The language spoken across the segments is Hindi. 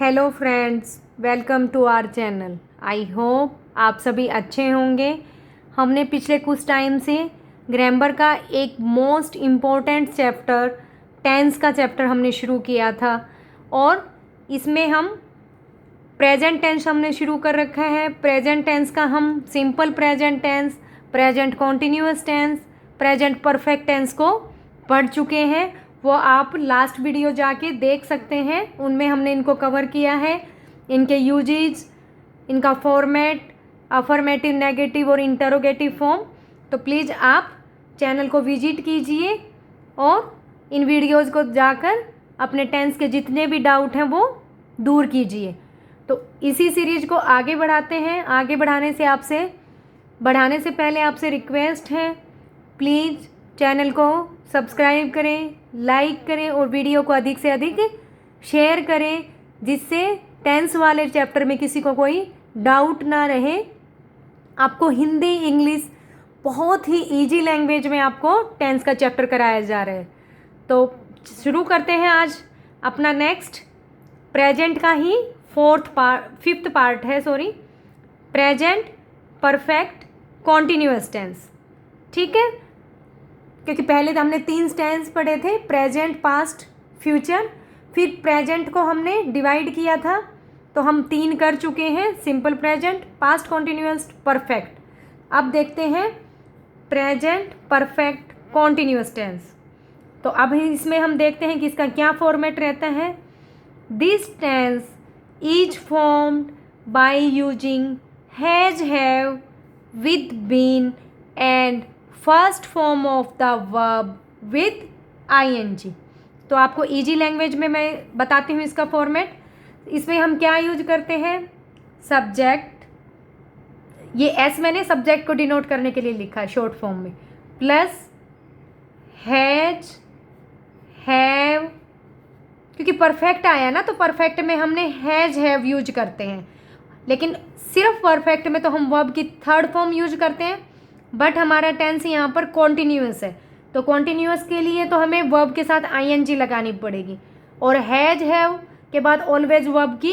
Hello friends, welcome to our channel. I hope आप सभी अच्छे होंगे। हमने पिछले कुछ टाइम से ग्रामर का एक मोस्ट इम्पोर्टेंट चैप्टर टेंस का चैप्टर हमने शुरू किया था और इसमें हम प्रेजेंट टेंस हमने शुरू कर रखा है। प्रेजेंट टेंस का हम simple present tense, present continuous tense, present perfect tense को पढ़ चुके हैं। वो आप लास्ट वीडियो जाके देख सकते हैं, उनमें हमने इनको कवर किया है। इनके यूजेज, इनका फॉर्मेट, अफर्मेटिव, नेगेटिव और इंटरोगेटिव फॉर्म। तो प्लीज़ आप चैनल को विजिट कीजिए और इन वीडियोज़ को जाकर अपने टेंस के जितने भी डाउट हैं वो दूर कीजिए। तो इसी सीरीज को आगे बढ़ाते हैं। आगे बढ़ाने से पहले आपसे रिक्वेस्ट है, प्लीज़ चैनल को सब्सक्राइब करें, लाइक करें और वीडियो को अधिक से अधिक शेयर करें, जिससे टेंस वाले चैप्टर में किसी को कोई डाउट ना रहे। आपको हिंदी, इंग्लिश बहुत ही इजी लैंग्वेज में आपको टेंस का चैप्टर कराया जा रहा है। तो शुरू करते हैं आज अपना नेक्स्ट प्रेजेंट का ही फिफ्थ पार्ट है, प्रेजेंट परफेक्ट कॉन्टिन्यूअस टेंस। ठीक है, क्योंकि पहले तो हमने 3 टेंस पढ़े थे, प्रेजेंट, पास्ट, फ्यूचर। फिर प्रेजेंट को हमने डिवाइड किया था, तो हम 3 कर चुके हैं, simple present, past continuous, perfect. अब देखते हैं प्रेजेंट परफेक्ट कॉन्टिन्यूअस टेंस। तो अब इसमें हम देखते हैं कि इसका क्या फॉर्मेट रहता है। This tense is formed by using has, have, with, been and first form of the verb with ing। तो आपको इजी लैंग्वेज में मैं बताती हूँ इसका फॉर्मेट। इसमें हम क्या यूज करते हैं, सब्जेक्ट, ये एस मैंने सब्जेक्ट को डिनोट करने के लिए लिखा है शॉर्ट फॉर्म में, प्लस हैज, हैव, क्योंकि परफेक्ट आया ना तो परफेक्ट में हमने हैज, हैव यूज करते हैं, लेकिन सिर्फ परफेक्ट में तो हम वर्ब की थर्ड फॉर्म यूज करते हैं। बट हमारा टेंस यहाँ पर कॉन्टिन्यूअस है, तो कॉन्टिन्यूअस के लिए तो हमें वर्ब के साथ ing लगानी पड़ेगी, और हैज, हैव के बाद ऑलवेज वर्ब की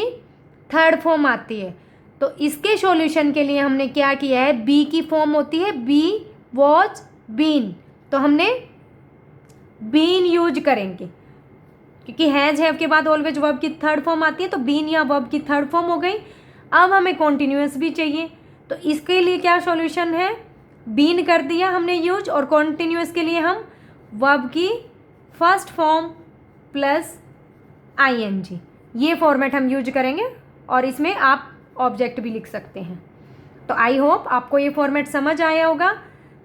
थर्ड फॉर्म आती है। तो इसके सॉल्यूशन के लिए हमने क्या किया है, बी की फॉर्म होती है बी, वॉज, बीन, तो हमने बीन यूज करेंगे, क्योंकि हैज, हैव के बाद ऑलवेज वर्ब की थर्ड फॉर्म आती है, तो बीन या वर्ब की थर्ड फॉर्म हो गई। अब हमें कॉन्टिन्यूअस भी चाहिए, तो इसके लिए क्या सॉल्यूशन है, बीन कर दिया हमने यूज, और कॉन्टिन्यूअस के लिए हम वर्ब की फर्स्ट फॉर्म प्लस ing, ये फॉर्मेट हम यूज करेंगे, और इसमें आप ऑब्जेक्ट भी लिख सकते हैं। तो आई होप आपको ये फॉर्मेट समझ आया होगा।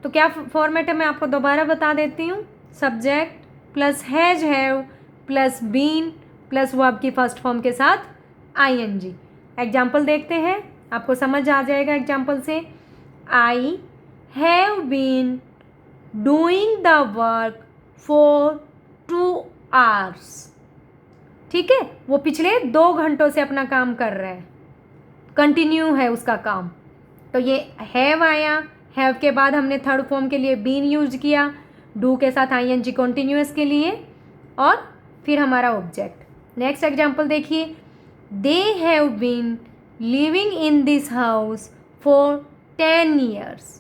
तो क्या फॉर्मेट है मैं आपको दोबारा बता देती हूँ, subject plus has, have plus been plus verb की फर्स्ट फॉर्म के साथ ing। एग्जाम्पल देखते हैं, आपको समझ आ जाएगा एग्जाम्पल से। आई have been doing the work for 2 hours। ठीक है, वो पिछले 2 घंटों से अपना काम कर रहा है, कंटिन्यू है उसका काम। तो ये हैव आया, हैव के बाद हमने थर्ड फॉर्म के लिए बीन यूज किया, डू के साथ ing कॉन्टिन्यूअस के लिए, और फिर हमारा ऑब्जेक्ट। नेक्स्ट एग्जाम्पल देखिए, they have been living in this house for 10 years।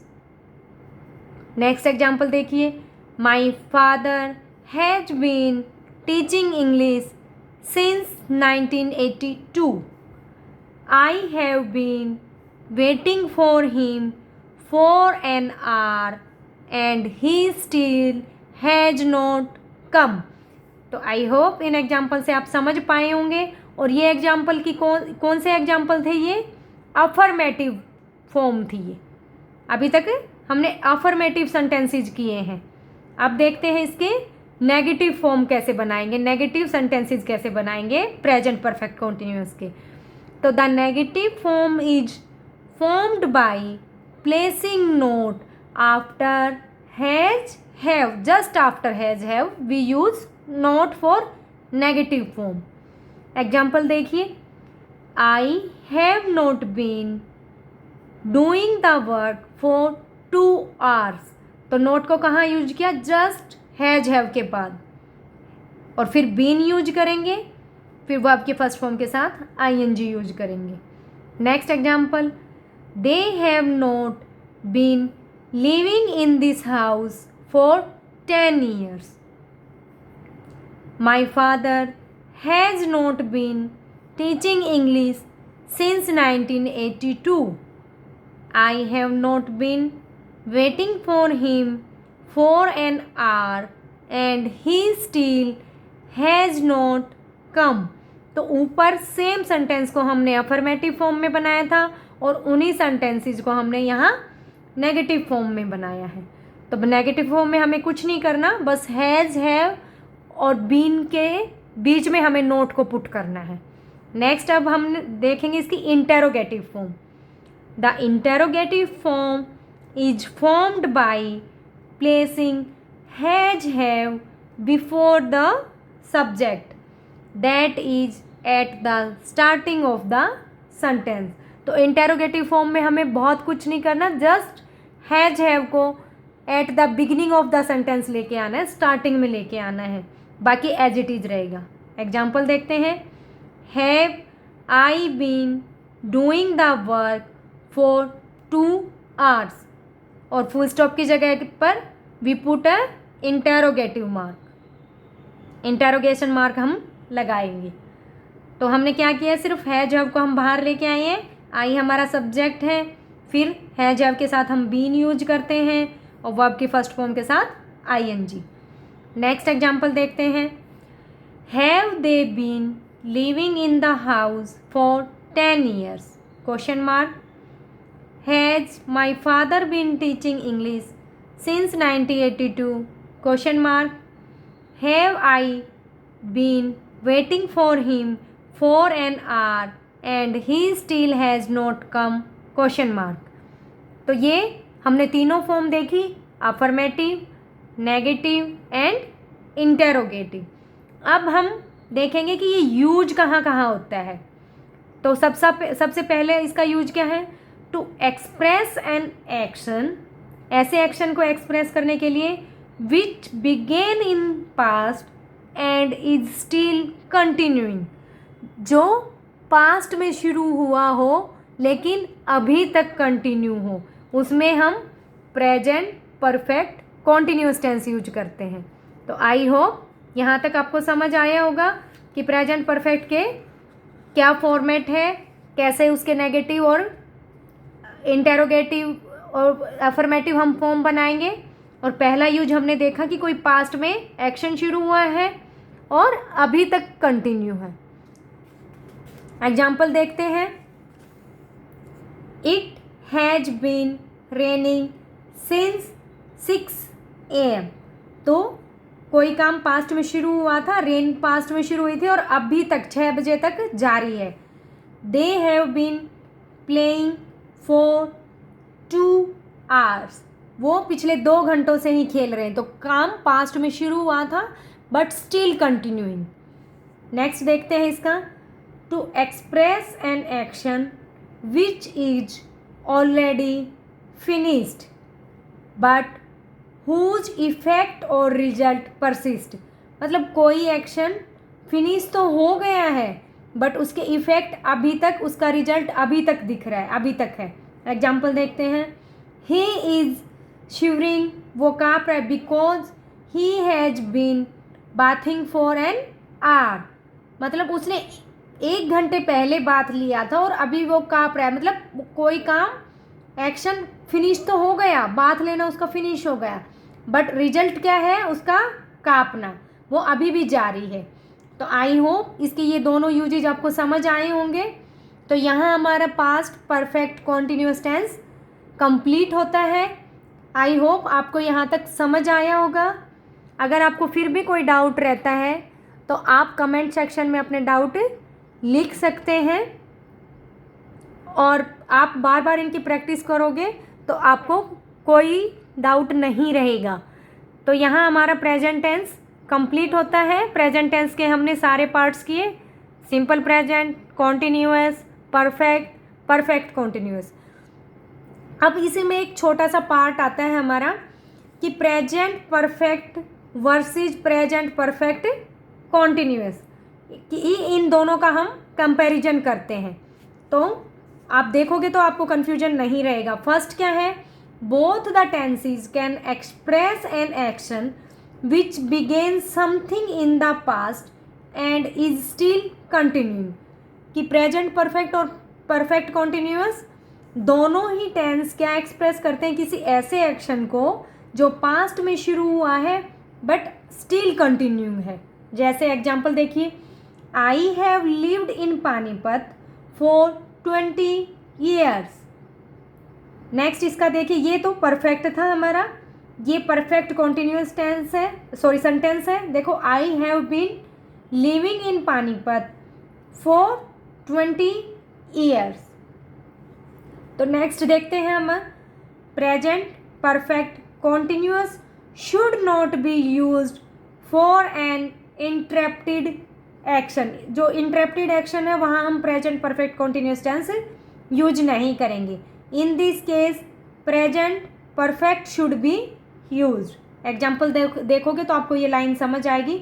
Next example देखिए, my father has been teaching English since 1982। I have been waiting for him for an hour and he still has not come. तो आई होप इन एग्जाम्पल से आप समझ पाए होंगे। और ये एग्जाम्पल की कौन से एग्जाम्पल थे, ये अफर्मेटिव फॉर्म थी। ये अभी तक हमने अफर्मेटिव सेंटेंसेज किए हैं। अब देखते हैं इसके नेगेटिव फॉर्म कैसे बनाएंगे, नेगेटिव सेंटेंसेज कैसे बनाएंगे प्रेजेंट परफेक्ट कॉन्टिन्यूअस के। तो the negative form is formed by placing not after has, have, just after has, have we use not for negative form. Example देखिए, I have not been doing the work for 2 hours। तो नोट को कहाँ यूज किया, जस्ट हैज, हैव के बाद, और फिर बीन यूज करेंगे फिर वो आपके फर्स्ट फॉर्म के साथ ING यूज करेंगे। Next example, they have not been living in this house for 10 years। My father has not been teaching English since 1982। I have not been waiting for him for an hour and he still has not come। तो ऊपर सेम सेंटेंस को हमने अफर्मेटिव फॉर्म में बनाया था और उन्हीं सेंटेंसेस को हमने यहाँ नेगेटिव फॉर्म में बनाया है। तो नेगेटिव फॉर्म में हमें कुछ नहीं करना, बस हैज़, हैव और बीन के बीच में हमें नोट को पुट करना है। नेक्स्ट अब हम देखेंगे इसकी interrogative form. The interrogative form is formed by placing has, have before the subject that is at the starting of the sentence। तो interrogative form में हमें बहुत कुछ नहीं करना, जस्ट has, have को at the beginning of the sentence लेके आना है, starting में लेके आना है, बाकी as it is रहेगा। एग्जाम्पल देखते हैं, have I been doing the work for 2 hours और फुल स्टॉप की जगह पर we put a interrogative mark, interrogation mark हम लगाएंगे। तो हमने क्या किया, सिर्फ है जब को हम बाहर लेके आए हैं, आई हमारा सब्जेक्ट है, फिर है जब के साथ हम बीन यूज करते हैं और वर्ब की फर्स्ट फॉर्म के साथ ING। नेक्स्ट एग्जाम्पल देखते हैं, have they been living in the house for 10 years? Question mark. Has my father been teaching English since 1982? Question mark. Have I been waiting for him for an hour and he still has not come? Question mark. तो ये हमने तीनों फॉर्म देखी, अफर्मेटिव, नेगेटिव एंड इंटेरोगेटिव। अब हम देखेंगे कि ये यूज कहाँ कहाँ होता है। तो सबसे पहले इसका यूज क्या है, टू एक्सप्रेस एन एक्शन, ऐसे एक्शन को एक्सप्रेस करने के लिए विच began in past and is still continuing, जो पास्ट में शुरू हुआ हो लेकिन अभी तक कंटिन्यू हो, उसमें हम present perfect continuous tense use करते हैं। तो आई होप यहाँ तक आपको समझ आया होगा कि प्रेजेंट परफेक्ट के क्या फॉर्मेट है, कैसे उसके नेगेटिव और इंटेरोगेटिव और अफर्मेटिव हम फॉर्म बनाएंगे। और पहला यूज हमने देखा कि कोई पास्ट में एक्शन शुरू हुआ है और अभी तक कंटिन्यू है। एग्जाम्पल देखते हैं, it has been raining since 6 AM। तो कोई काम पास्ट में शुरू हुआ था, रेन पास्ट में शुरू हुई थी और अभी तक 6 बजे तक जारी है। They have been playing for 2 hours। वो पिछले 2 घंटों से ही खेल रहे हैं। तो काम पास्ट में शुरू हुआ था बट स्टिल कंटिन्यूइंग। नेक्स्ट देखते हैं इसका, to express an action which is already finished but whose effect और रिजल्ट परसिस्ट। मतलब कोई एक्शन फिनिश तो हो गया है बट उसके इफेक्ट अभी तक, उसका रिजल्ट अभी तक दिख रहा है, अभी तक है। एग्जाम्पल देखते हैं, ही इज शिवरिंग, वो काँप रहा है because he has been bathing for an hour. मतलब उसने 1 घंटे पहले बाथ लिया था और अभी वो काँप रहा है। मतलब कोई काम एक्शन फिनिश तो हो गया, बाथ लेना उसका फिनिश हो गया, बट रिजल्ट क्या है उसका, काँपना, वो अभी भी जारी है। तो आई होप इसके ये दोनों यूजेज आपको समझ आए होंगे। तो यहाँ हमारा past perfect continuous tense complete होता है। आई होप आपको यहाँ तक समझ आया होगा। अगर आपको फिर भी कोई डाउट रहता है तो आप कमेंट सेक्शन में अपने डाउट लिख सकते हैं और आप बार बार इनकी प्रैक्टिस करोगे तो आपको कोई डाउट नहीं रहेगा। तो यहाँ हमारा प्रेजेंट टेंस कंप्लीट होता है। प्रेजेंट टेंस के हमने सारे पार्ट्स किए, simple present, continuous, perfect, perfect continuous. अब इसी में एक छोटा सा पार्ट आता है हमारा कि present perfect versus present perfect continuous. कि इन दोनों का हम कंपैरिजन करते हैं। तो आप देखोगे तो आपको कन्फ्यूजन नहीं रहेगा। फर्स्ट क्या है, both the tenses can express an action which begin something in the past and is still continuing. कि प्रेजेंट परफेक्ट और परफेक्ट कॉन्टिन्यूअस दोनों ही टेंस क्या एक्सप्रेस करते हैं, किसी ऐसे एक्शन को जो पास्ट में शुरू हुआ है बट स्टिल कंटिन्यूइंग है। जैसे एग्जाम्पल देखिए, I have lived in Panipat for 20 years. Next इसका देखिए, ये तो परफेक्ट था हमारा, ये परफेक्ट कॉन्टिन्यूअस टेंस है, सॉरी सेंटेंस है। देखो, I have been living in Panipat for 20 years. तो नेक्स्ट देखते हैं हम, present perfect continuous should not be used for an interrupted action. जो इंटरप्टेड एक्शन है वहाँ हम present perfect continuous tense use नहीं करेंगे। In this case present perfect should be used. Example देखोगे तो आपको ये लाइन समझ आएगी।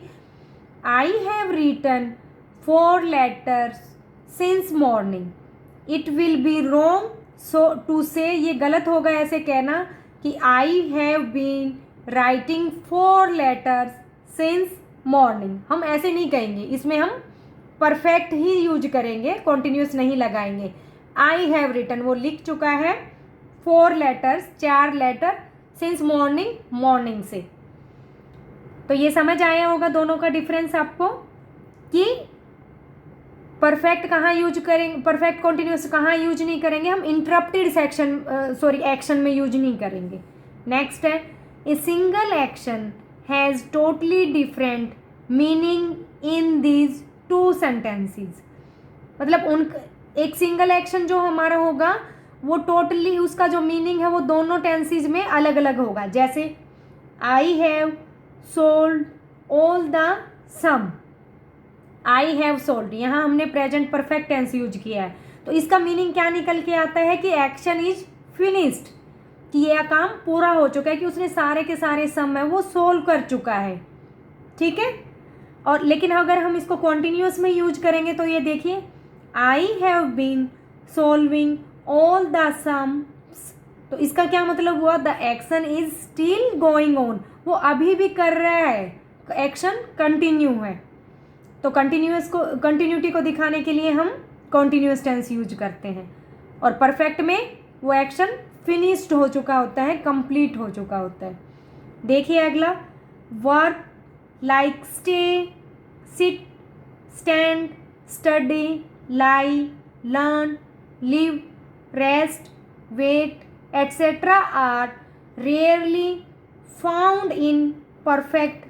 I have written 4 letters since morning. It will be wrong so to say, ये गलत होगा ऐसे कहना कि I have been writing 4 letters since morning. हम ऐसे नहीं कहेंगे, इसमें हम परफेक्ट ही यूज करेंगे, कॉन्टिन्यूस नहीं लगाएंगे। आई हैव रिटन, वो लिख चुका है 4 letters, 4 letter since morning, morning से। तो ये समझ आया होगा दोनों का डिफरेंस आपको, कि परफेक्ट कहाँ यूज करेंगे, परफेक्ट कॉन्टिन्यूस कहाँ यूज नहीं करेंगे, हम इंटरप्टेड सेक्शन एक्शन में यूज नहीं करेंगे। नेक्स्ट है, a single action has totally different meaning in these 2 sentences। मतलब एक सिंगल एक्शन जो हमारा होगा वो टोटली उसका जो मीनिंग है वो दोनों टेंसेज में अलग अलग होगा। जैसे I have solved all the sum, I have solved, यहाँ हमने प्रेजेंट परफेक्ट टेंस यूज किया है, तो इसका मीनिंग क्या निकल के आता है कि एक्शन इज फिनिश्ड, कि यह काम पूरा हो चुका है, कि उसने सारे के सारे सम है वो सोल्व कर चुका है। ठीक है। और लेकिन अगर हम इसको कॉन्टिन्यूस में यूज करेंगे तो ये देखिए, I have been solving all the sums, तो इसका क्या मतलब हुआ, the action is still going on, वो अभी भी कर रहा है, एक्शन कंटिन्यू है। तो कंटिन्यूटी को दिखाने के लिए हम कॉन्टिन्यूस टेंस यूज करते हैं। और परफेक्ट में वो एक्शन फिनिश्ड हो चुका होता है, कंप्लीट हो चुका होता है। देखिए अगला, वर्क like stay, sit, stand, study, lie, learn, live, rest, wait etcetera are rarely found in perfect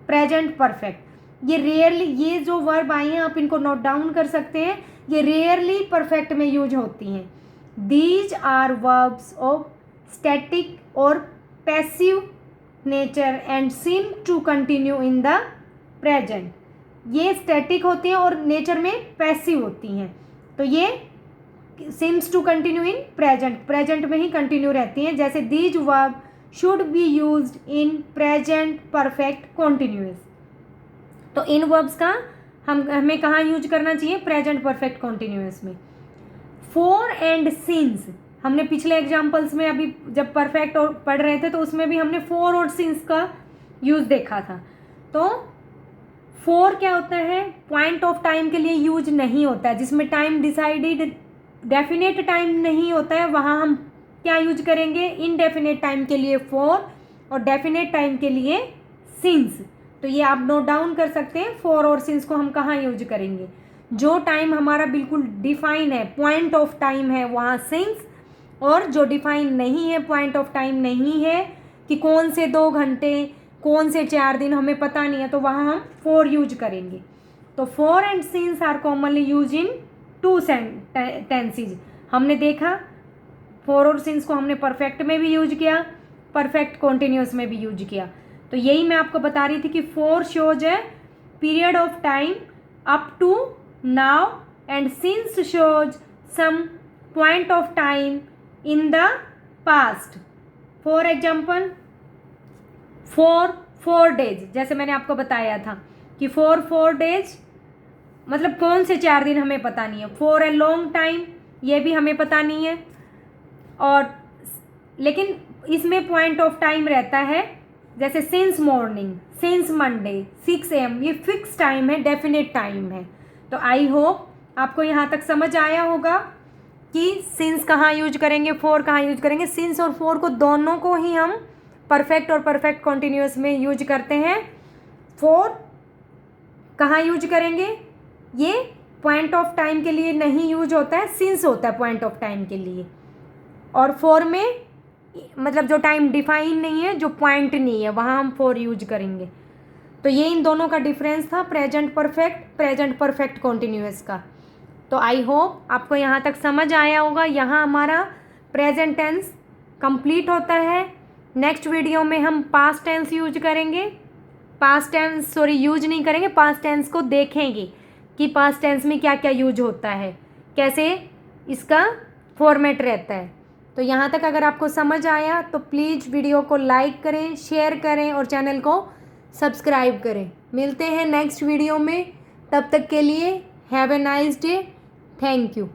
present perfect. ये रेयरली, ये जो वर्ब आई हैं आप इनको नोट डाउन कर सकते हैं, ये रेयरली परफेक्ट में यूज होती हैं। These are verbs of static और passive nature and seem to continue in the present. ये स्टैटिक होती हैं और नेचर में पैसिव होती हैं, तो ये seems to continue in present, present में ही कंटिन्यू रहती हैं। जैसे these verb should be used in present perfect continuous. तो इन वर्ब्स का हमें कहाँ यूज करना चाहिए, प्रेजेंट परफेक्ट कॉन्टिन्यूअस में। फॉर एंड सिंस, हमने पिछले एग्जाम्पल्स में अभी जब परफेक्ट और पढ़ रहे थे तो उसमें भी हमने फॉर और सिंस का यूज देखा था। तो फॉर क्या होता है, पॉइंट ऑफ टाइम के लिए यूज नहीं होता है, जिसमें टाइम डिसाइडेड डेफिनेट टाइम नहीं होता है, वहाँ हम क्या यूज करेंगे, इनडेफिनेट टाइम के लिए फॉर और डेफिनेट टाइम के लिए सिंस। तो ये आप नोट डाउन कर सकते हैं, फॉर और सिंस को हम कहाँ यूज करेंगे, जो टाइम हमारा बिल्कुल डिफाइन है, पॉइंट ऑफ टाइम है, वहाँ सिंस, और जो डिफाइन नहीं है, पॉइंट ऑफ टाइम नहीं है कि कौन से 2 घंटे कौन से 4 दिन हमें पता नहीं है, तो वहाँ हम फॉर यूज करेंगे। तो for and since are commonly use in 2 tenses. हमने देखा फॉर और सिंस को हमने परफेक्ट में भी यूज किया, परफेक्ट कॉन्टिन्यूअस में भी यूज किया। तो यही मैं आपको बता रही थी कि फॉर शोज है period of time up to now and since shows some point of time in the past. For example, for 4 days, जैसे मैंने आपको बताया था कि फॉर 4 days मतलब कौन से 4 दिन हमें पता नहीं है। फॉर ए लॉन्ग टाइम ये भी हमें पता नहीं है, और लेकिन इसमें पॉइंट ऑफ टाइम रहता है, जैसे since morning, since Monday, 6 AM, ये फिक्स टाइम है, डेफिनेट टाइम है। तो आई होप आपको यहाँ तक समझ आया होगा कि सिंस कहाँ यूज करेंगे, फॉर कहाँ यूज करेंगे। सिंस और फॉर को दोनों को ही हम परफेक्ट और परफेक्ट कॉन्टिन्यूअस में यूज करते हैं। फॉर कहाँ यूज करेंगे, ये पॉइंट ऑफ टाइम के लिए नहीं यूज होता है, सिंस होता है पॉइंट ऑफ टाइम के लिए। और फॉर में मतलब जो टाइम डिफाइन नहीं है, जो पॉइंट नहीं है, वहाँ हम फॉर यूज करेंगे। तो ये इन दोनों का डिफरेंस था, प्रेजेंट परफेक्ट कॉन्टिन्यूअस का। तो आई होप आपको यहाँ तक समझ आया होगा। यहाँ हमारा प्रेजेंट टेंस कंप्लीट होता है। नेक्स्ट वीडियो में हम पास्ट टेंस यूज करेंगे, यूज नहीं करेंगे, पास्ट टेंस को देखेंगे कि पास्ट टेंस में क्या क्या यूज होता है, कैसे इसका फॉर्मेट रहता है। तो यहाँ तक अगर आपको समझ आया तो प्लीज़ वीडियो को लाइक करें, शेयर करें और चैनल को सब्सक्राइब करें। मिलते हैं नेक्स्ट वीडियो में, तब तक के लिए have a nice day. Thank you.